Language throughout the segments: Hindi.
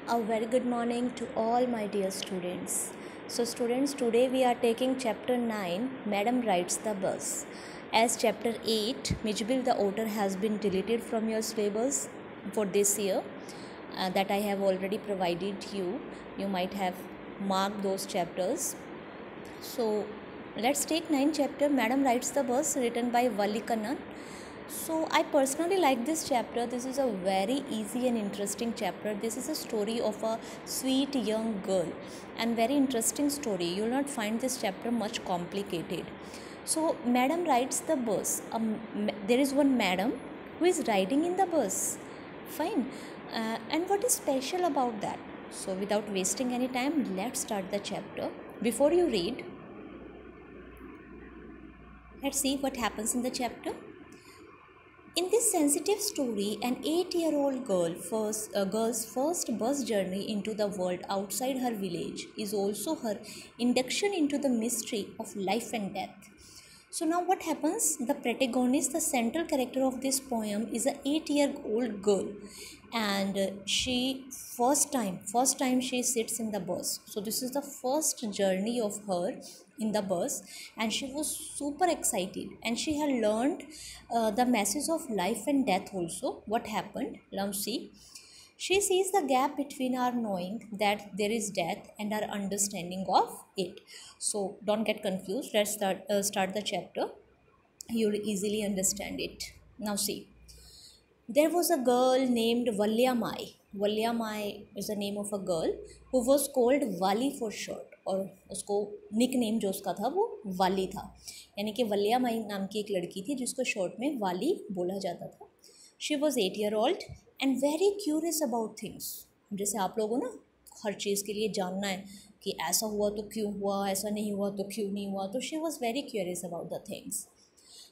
A very good morning to all my dear students. So, students, today we are taking chapter 9, Madam Rides the Bus. As chapter 8, Mijbil the author has been deleted from your syllabus for this year, that I have already provided you. You might have marked those chapters. So, let's take 9th chapter, Madam Rides the Bus, written by Valli Kannan. So I personally like this chapter. This is a very easy and interesting chapter. This is a story of a sweet young girl and very interesting story. You will not find this chapter much complicated. So Madam rides the bus. There is one madam who is riding in the bus. Fine. And what is special about that? So without wasting any time, let's start the chapter. Before you read, let's see what happens in the chapter. In this sensitive story, an 8-year-old girl's first bus journey into the world outside her village is also her induction into the mystery of life and death. So now what happens? The protagonist, the central character of this poem is an 8-year-old girl, and she first time she sits in the bus. So this is the first journey of her in the bus, and she was super excited, and she had learned the message of life and death also. What happened? Now see. She sees the gap between our knowing that there is death and our understanding of it. So don't get confused. Let's start the chapter. You'll easily understand it. Now see. There was a girl named Valya Mai. Valya Mai is the name of a girl who was called Wali for short, और उसको निक नेम जो उसका था वो वाली था, यानी कि वल्या माई नाम की एक लड़की थी जिसको शॉर्ट में वाली बोला जाता था. She was 8-year-old and very curious about things. जैसे आप लोगों ना हर चीज़ के लिए जानना है कि ऐसा हुआ तो क्यों हुआ, ऐसा नहीं हुआ तो क्यों नहीं हुआ. तो she was very curious about the things.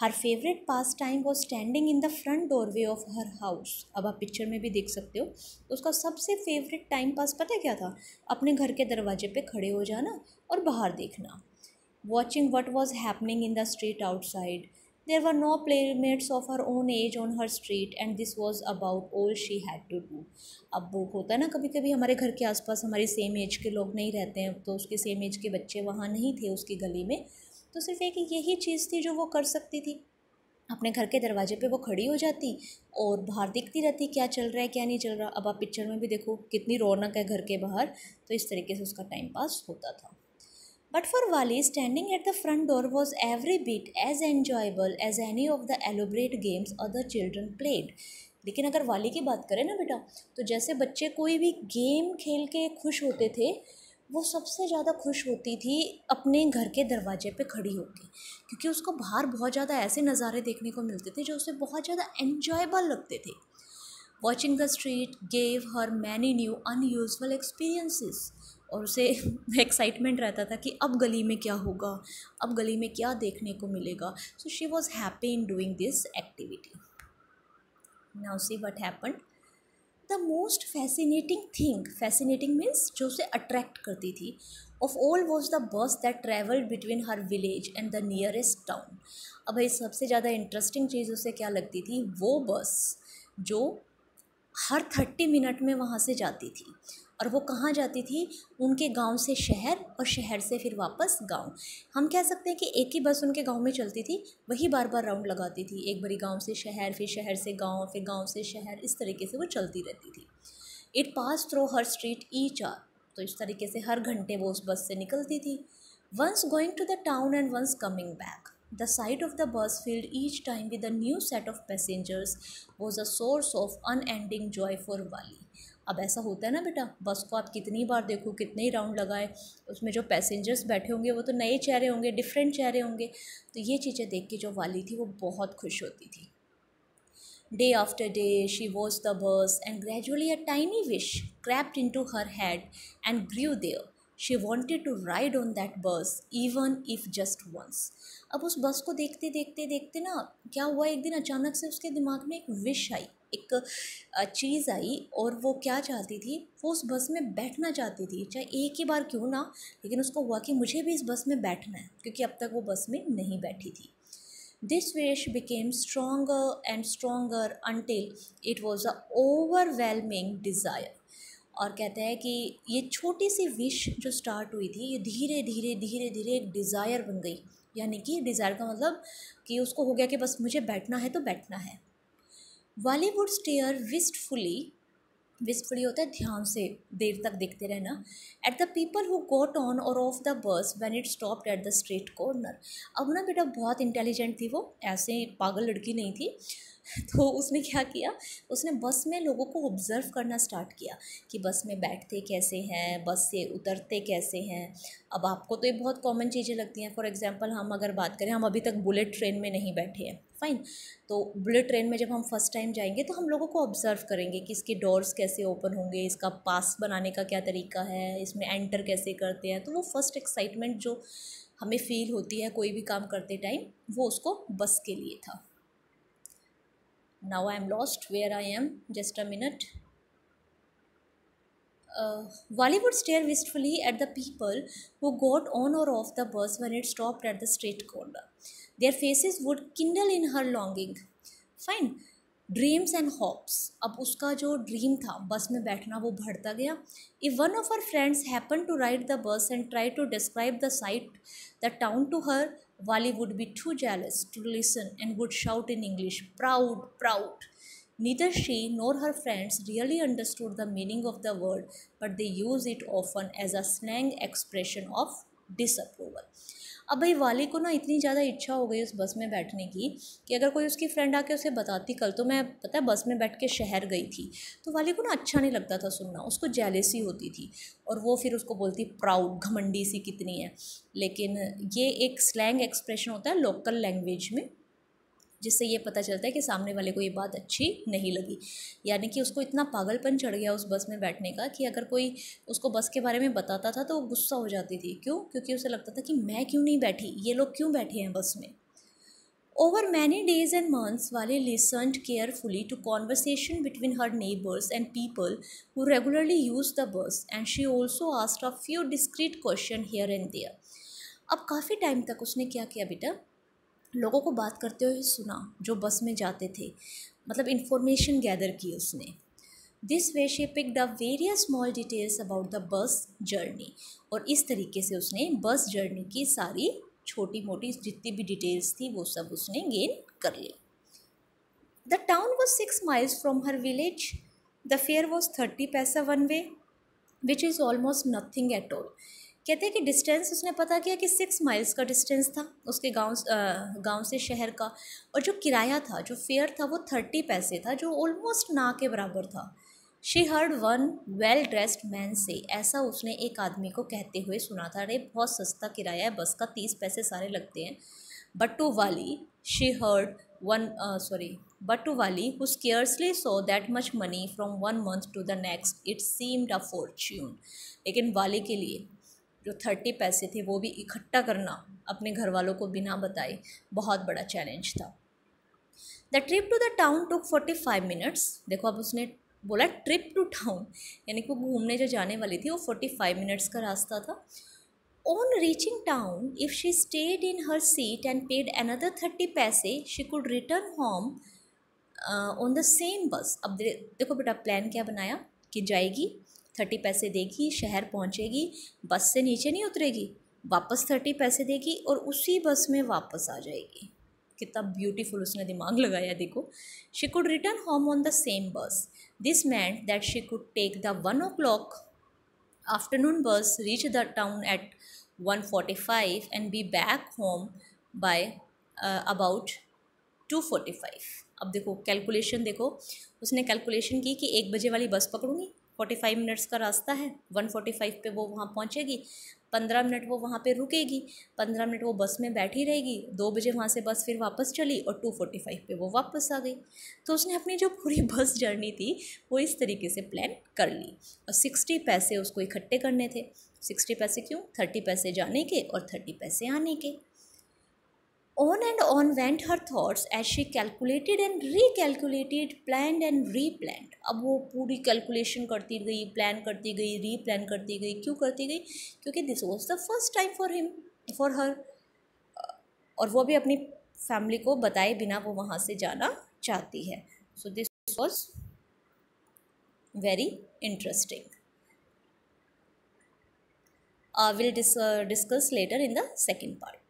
Her favourite pass time was standing in the front doorway of her house. अब आप पिक्चर में भी देख सकते हो. उसका सबसे फेवरेट टाइम पास पता है क्या था? अपने घर के दरवाजे पे खड़े हो जाना और बाहर देखना. Watching what was happening in the street outside. There were no playmates of her own age on her street and this was about all she had to do. अब वो होता है ना, कभी कभी हमारे घर के आसपास हमारी सेम एज के लोग नहीं रहते हैं, तो उसके सेम एज के बच्चे वहाँ नहीं थे उसकी गली में, तो सिर्फ एक यही चीज़ थी जो वो कर सकती थी. अपने घर के दरवाजे पे वो खड़ी हो जाती और बाहर देखती रहती क्या चल रहा है क्या नहीं चल रहा. अब आप पिक्चर में भी देखो कितनी रौनक है घर के बाहर. तो इस तरीके से उसका टाइम पास होता था. But for Wally standing at the front door was every bit as enjoyable as any of the elaborate games other children played. लेकिन अगर वाली की बात करें ना बेटा, तो जैसे बच्चे कोई भी गेम खेल के खुश होते थे, वो सबसे ज़्यादा खुश होती थी अपने घर के दरवाजे पे खड़ी होकर, क्योंकि उसको बाहर बहुत ज़्यादा ऐसे नज़ारे देखने को मिलते थे जो उसे बहुत ज़्यादा एन्जॉयबल लगते थे. Watching the street gave her many new unusual experiences. और उसे एक्साइटमेंट रहता था कि अब गली में क्या होगा, अब गली में क्या देखने को मिलेगा. So she was happy in doing this activity. Now see what happened. The most fascinating means जो उसे अट्रैक्ट करती थी, of all was the bus that travelled between her village and the nearest town. अब भाई सबसे ज़्यादा इंटरेस्टिंग चीज़ उसे क्या लगती थी? वो बस जो हर 30 मिनट में वहाँ से जाती थी. और वो कहाँ जाती थी? उनके गांव से शहर और शहर से फिर वापस गांव. हम कह सकते हैं कि एक ही बस उनके गांव में चलती थी, वही बार बार राउंड लगाती थी. एक बारी गांव से शहर, फिर शहर से गांव, फिर गांव से शहर, इस तरीके से वो चलती रहती थी. It pass through her street each hour. तो इस तरीके से हर घंटे वो उस बस से निकलती थी. Once going to the town and once coming back. The sight of the bus filled each time with a new set of passengers was a source of unending joy for Wali. अब ऐसा होता है ना बेटा, बस को आप कितनी बार देखो, कितने ही राउंड लगाए, उसमें जो पैसेंजर्स बैठे होंगे वो तो नए चेहरे होंगे, डिफरेंट चेहरे होंगे. तो ये चीज़ें देख के जो वाली थी वो बहुत खुश होती थी. Day after day, she watched the bus, and gradually a tiny wish crept into her head and grew there. She wanted to ride on that bus, even if just once. अब उस बस को देखते देखते देखते ना क्या हुआ, एक दिन अचानक से उसके दिमाग में एक विश आई, एक चीज़ आई, और वो क्या चाहती थी? वो उस बस में बैठना चाहती थी, चाहे एक ही बार क्यों ना, लेकिन उसको हुआ कि मुझे भी इस बस में बैठना है, क्योंकि अब तक वो बस में नहीं बैठी थी. This wish became stronger and stronger until it was an overwhelming desire. और कहते हैं कि ये छोटी सी विश जो स्टार्ट हुई थी, ये धीरे धीरे धीरे धीरे एक डिज़ायर बन गई। यानी कि डिज़ायर का मतलब कि उसको हो गया कि बस मुझे बैठना है तो बैठना है। वाली वुड स्टेयर विस्टफुली होता है ध्यान से, देर तक देखते रहना, at the people who got on और off the bus when it stopped at the street corner. अब ना बेटा बहुत इंटेलिजेंट थी वो, ऐसे पागल लड़की नहीं थी। तो उसने क्या किया, उसने बस में लोगों को ऑब्ज़र्व करना स्टार्ट किया कि बस में बैठते कैसे हैं, बस से उतरते कैसे हैं। अब आपको तो ये बहुत कॉमन चीज़ें लगती हैं। फॉर एग्जांपल हम अगर बात करें, हम अभी तक बुलेट ट्रेन में नहीं बैठे हैं, फ़ाइन। तो बुलेट ट्रेन में जब हम फर्स्ट टाइम जाएंगे तो हम लोगों को ऑब्ज़र्व करेंगे कि इसके डोर्स कैसे ओपन होंगे, इसका पास बनाने का क्या तरीका है, इसमें एंटर कैसे करते हैं। तो वो फर्स्ट एक्साइटमेंट जो हमें फ़ील होती है कोई भी काम करते टाइम, वो उसको बस के लिए था। Now I am lost where I am. Just a minute. Wally would stare wistfully at the people who got on or off the bus when it stopped at the street corner. Their faces would kindle in her longing. Fine. Dreams and hops. अब उसका जो ड्रीम था बस में बैठना वो बढ़ता गया। If one of her friends happen to ride the bus and try to describe the sight the town to her, Wally would be too jealous to listen and would shout in English, "Proud, proud." Neither she nor her friends really understood the meaning of the word, but they use it often as a slang expression of disapproval. अब भाई वाली को ना इतनी ज़्यादा इच्छा हो गई उस बस में बैठने की कि अगर कोई उसकी फ्रेंड आके उसे बताती, कल तो मैं पता है बस में बैठ के शहर गई थी, तो वाली को ना अच्छा नहीं लगता था सुनना, उसको जेलेसी होती थी और वो फिर उसको बोलती प्राउड, घमंडी सी कितनी है। लेकिन ये एक स्लैंग एक्सप्रेशन होता है लोकल लैंग्वेज में, जिससे ये पता चलता है कि सामने वाले को ये बात अच्छी नहीं लगी। यानी कि उसको इतना पागलपन चढ़ गया उस बस में बैठने का कि अगर कोई उसको बस के बारे में बताता था तो वो गुस्सा हो जाती थी। क्यों? क्योंकि उसे लगता था कि मैं क्यों नहीं बैठी, ये लोग क्यों बैठे हैं बस में। Over many days and months, Wally listened carefully to conversation between her neighbors and people who regularly used the bus, and she also asked a few discreet questions here and there. अब काफ़ी टाइम तक उसने क्या किया बेटा, लोगों को बात करते हुए सुना जो बस में जाते थे, मतलब इन्फॉर्मेशन गैदर की उसने। This way she picked up various small details about the bus journey, और इस तरीके से उसने बस जर्नी की सारी छोटी मोटी जितनी भी डिटेल्स थी वो सब उसने गेन कर ली। The town was 6 miles from her village. The fare was 30 paisa one way, which is almost nothing at all. कहते हैं कि डिस्टेंस उसने पता किया कि 6 miles का डिस्टेंस था उसके गांव से शहर का, और जो किराया था, जो फेयर था, वो 30 पैसे था, जो ऑलमोस्ट ना के बराबर था। She heard one well dressed man से, ऐसा उसने एक आदमी को कहते हुए सुना था, अरे बहुत सस्ता किराया है बस का, 30 पैसे सारे लगते हैं। बट टू वाली she heard but to Wally, who scarcely saw that much money from one month to the next, it seemed a fortune. लेकिन वाली के लिए जो 30 पैसे थे वो भी इकट्ठा करना अपने घर वालों को बिना बताए बहुत बड़ा चैलेंज था। The trip to the town took 45 minutes। देखो अब उसने बोला ट्रिप टू टाउन, यानी कि वो घूमने जो जाने वाली थी वो 45 minutes का रास्ता था। On reaching town, if she stayed in her seat and paid another 30 पैसे, she could return home on the same bus। अब देखो बेटा प्लान क्या बनाया कि जाएगी, 30 पैसे देगी, शहर पहुंचेगी, बस से नीचे नहीं उतरेगी, वापस 30 पैसे देगी और उसी बस में वापस आ जाएगी। कितना ब्यूटीफुल उसने दिमाग लगाया देखो। She could return home on the same bus. This meant that she could take the 1 o'clock afternoon bus, reach the town at 1:45 and be back home by about 2:45। अब देखो कैलकुलेशन देखो, उसने कैलकुलेशन की कि 1 बजे वाली बस पकड़ूंगी, 45 मिनट्स का रास्ता है, 1:45 पे वो वहाँ पहुँचेगी, 15 मिनट वो वहाँ पे रुकेगी, 15 मिनट वो बस में बैठी रहेगी, 2 बजे वहाँ से बस फिर वापस चली और 2:45 पे वो वापस आ गई। तो उसने अपनी जो पूरी बस जर्नी थी वो इस तरीके से प्लान कर ली। और 60 पैसे उसको इकट्ठे करने थे। 60 पैसे क्यों? 30 पैसे जाने के और 30 पैसे आने के। On and on went her thoughts as she calculated and recalculated, planned and replanned। अब वो पूरी कैलकुलेशन करती गई, प्लान करती गई, रीप्लान करती गई। क्यों करती गई? क्योंकि this was the first time for her, और वो भी अपनी फैमिली को बताए बिना वो वहाँ से जाना चाहती है। So this was very interesting. we'll discuss later in the second part.